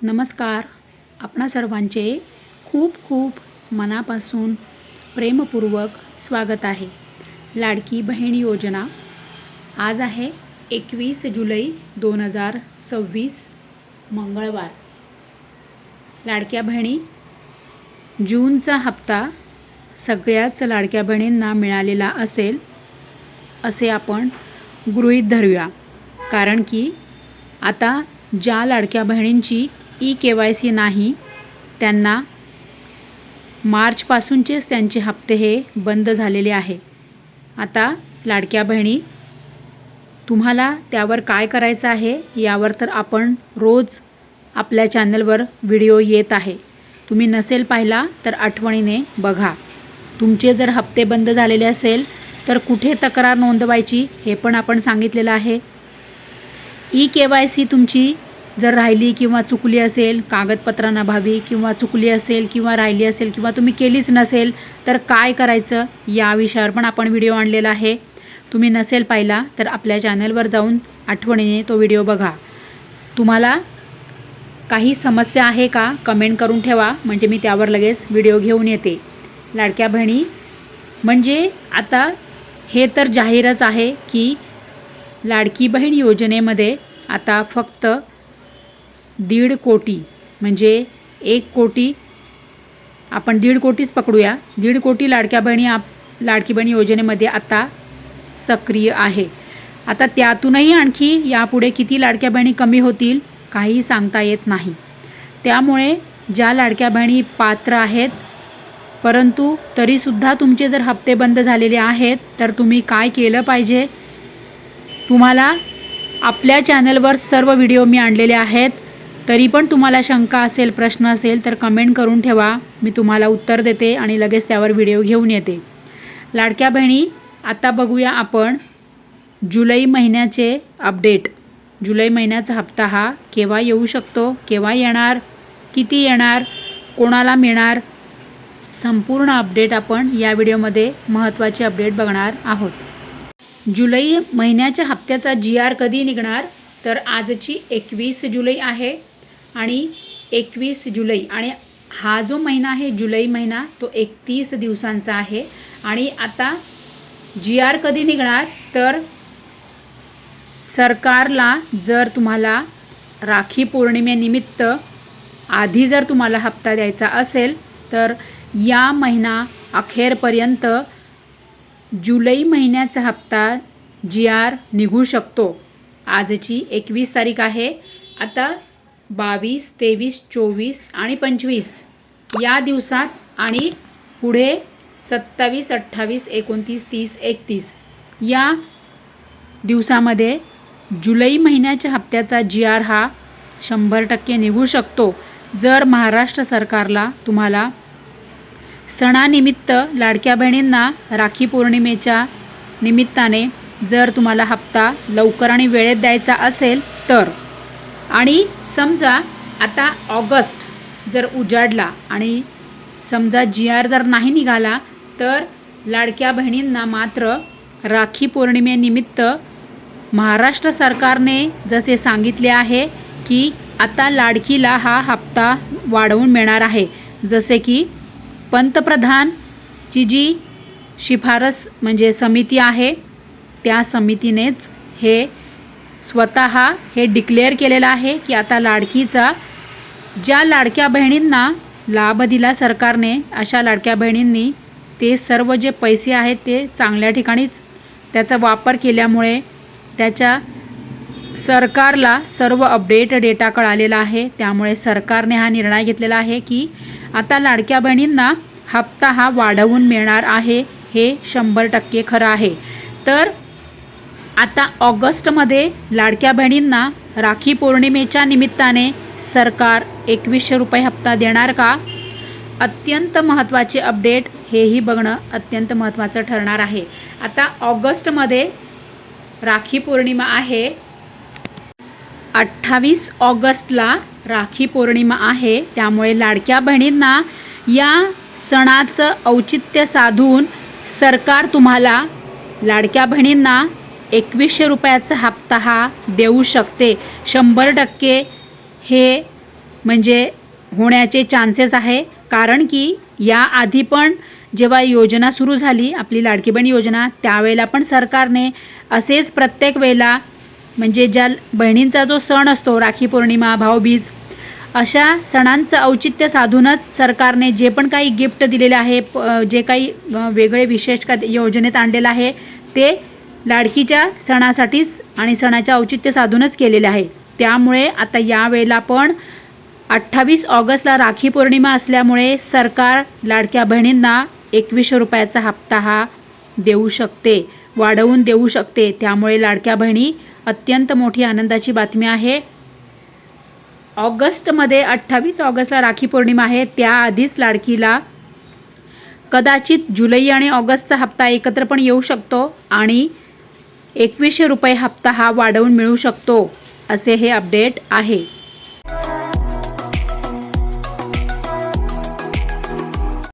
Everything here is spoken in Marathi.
नमस्कार. आपणा सर्वांचे खूप खूप मनापासून प्रेमपूर्वक स्वागत आहे. लाडकी बहीण योजना आज आहे 21 जुलै 2026 मंगळवार. लाडक्या बहिणी जूनचा हप्ता सगळ्याच लाडक्या बहिणींना मिळालेला असेल असे आपण गृहीत धरूया. कारण की आता ज्या लाडक्या बहिणींची KYC नाही त्यांना मार्चपासूनचेच त्यांचे हप्ते हे बंद झालेले आहे. आता लाडक्या बहिणी तुम्हाला त्यावर काय करायचं आहे यावर तर आपण रोज आपल्या चॅनलवर व्हिडिओ येत आहे. तुम्ही नसेल पाहिला तर आठवणीने बघा. तुमचे जर हप्ते बंद झालेले असेल तर कुठे तक्रार नोंदवायची हे पण आपण सांगितलेलं आहे. KYC तुमची जर राहिली किंवा चुकली असेल, कागदपत्रांअभावी किंवा चुकली असेल किंवा राहिली असेल किंवा तुम्ही केलीच नसेल तर काय करायचं या विषयावर पण आपण व्हिडिओ आणलेला आहे. तुम्ही नसेल पाहिला तर आपल्या चॅनलवर जाऊन आठवणीने तो व्हिडिओ बघा. तुम्हाला काही समस्या आहे का कमेंट करून ठेवा, म्हणजे मी त्यावर लगेच व्हिडिओ घेऊन येते. लाडक्या बहिणी म्हणजे आता हे तर जाहीरच आहे की लाडकी बहीण योजनेमध्ये आता फक्त 1.5 कोटी म्हणजे 1 कोटी, आपण 1.5 कोटीच पकडूया. 1.5 कोटी लाडक्या बहिणी लाडकी बहीण योजनेमध्ये आता सक्रिय आहे. आता त्यातूनही आणखी यापुढे किती लाडक्या बहिणी कमी होतील काही सांगता येत नाही. त्यामुळे ज्या लाडक्या बहिणी पात्र आहेत परंतु तरीसुद्धा तुमचे जर हप्ते बंद झालेले आहेत तर तुम्ही काय केलं पाहिजे. तुम्हाला आपल्या चॅनलवर सर्व व्हिडिओ मी आणलेले आहेत. तरी पण तुम्हाला शंका असेल, प्रश्न असेल तर कमेंट करून ठेवा. मी तुम्हाला उत्तर देते आणि लगेच त्यावर व्हिडिओ घेऊन येते. लाडक्या बहिणी आता बघूया आपण जुलै महिन्याचे अपडेट. जुलै महिन्याचा हप्ता हा केव्हा येऊ शकतो, केव्हा येणार, किती येणार, कोणाला मिळणार, संपूर्ण अपडेट आपण या व्हिडिओमध्ये महत्त्वाचे अपडेट बघणार आहोत. जुलै महिन्याच्या हप्त्याचा GR कधी निघणार तर आजची 21 जुलै आहे आणि 21 जुलै आणि हा जो महिना आहे जुलै महिना तो 31 दिवसांचा आहे. आणि आता GR कधी निघणार तर सरकारला जर तुम्हाला राखी पौर्णिमेनिमित्त आधी जर तुम्हाला हप्ता द्यायचा असेल तर या महिना अखेरपर्यंत जुलै महिन्याचा हप्ता GR निघू शकतो. आजची 21 तारीख आहे. आता 22, 23, 24 आणि 25 या दिवसात आणि पुढे 27, 28, 29, 30, 31 या दिवसामध्ये जुलै महिन्याच्या हप्त्याचा GR हा 100% निघू शकतो. जर महाराष्ट्र सरकारला तुम्हाला सणानिमित्त लाडक्या बहिणींना राखी पौर्णिमेच्या निमित्ताने जर तुम्हाला हप्ता लवकर आणि वेळेत द्यायचा असेल तर. आणि समजा आता ऑगस्ट जर उजाडला आणि समजा GR जर नाही निघाला तर लाडक्या बहिणींना मात्र राखी पौर्णिमेनिमित्त महाराष्ट्र सरकारने जसे सांगितले आहे की आता लाडकीला हा हप्ता वाढवून मिळणार आहे. जसे की पंतप्रधानची जी शिफारस म्हणजे समिती आहे त्या समितीनेच हे स्वतः हे डिक्लेअर केलेलं आहे की आता लाडकीचा ज्या लाडक्या बहिणींना लाभ दिला सरकारने अशा लाडक्या बहिणींनी ते सर्व जे पैसे आहेत ते चांगल्या ठिकाणीच त्याचा वापर केल्यामुळे त्याच्या सरकारला सर्व अपडेट डेटा कळालेला आहे. त्यामुळे सरकारने हा निर्णय घेतलेला आहे की आता लाडक्या बहिणींना हप्ता हा वाढवून मिळणार आहे. हे 100% खरं आहे. तर आता ऑगस्टमध्ये लाडक्या बहिणींना राखी पौर्णिमेच्या निमित्ताने सरकार 2100 रुपये हप्ता देणार का? अत्यंत महत्त्वाचे अपडेट हेही बघणं अत्यंत महत्त्वाचं ठरणार आहे. आता ऑगस्टमध्ये राखी पौर्णिमा आहे. 28 ऑगस्टला राखी पौर्णिमा आहे. त्यामुळे लाडक्या बहिणींना या सणाचं औचित्य साधून सरकार तुम्हाला लाडक्या बहिणींना 2100 रुपयाचा हप्ता हा देऊ शकते. 100% हे म्हणजे होण्याचे चान्सेस आहे. कारण की याआधी पण जेव्हा योजना सुरू झाली आपली लाडकी बहीण योजना, त्यावेळेला पण सरकारने असेच प्रत्येक वेळेला म्हणजे ज्या बहिणींचा जो सण असतो, राखी पौर्णिमा, भाऊबीज, अशा सणांचं औचित्य साधूनच सरकारने जे पण काही गिफ्ट दिलेले आहे, जे काही वेगळे विशेष का योजनेत आणलेलं आहे, ते लाडकीच्या सणासाठीच आणि सणाच्या औचित्य साधूनच केलेले आहे. त्यामुळे आता यावेळेला पण 28 ऑगस्टला राखी पौर्णिमा असल्यामुळे सरकार लाडक्या बहिणींना 2100 रुपयाचा हप्ता हा देऊ शकते, वाढवून देऊ शकते. त्यामुळे लाडक्या बहिणी अत्यंत मोठी आनंदाची बातमी आहे. ऑगस्टमध्ये 28 ऑगस्टला राखी पौर्णिमा आहे, त्याआधीच लाडकीला कदाचित जुलै आणि ऑगस्टचा हप्ता एकत्र पण येऊ शकतो आणि 2100 रुपये हप्ता हा वाढवून मिळू शकतो, असे हे अपडेट आहे.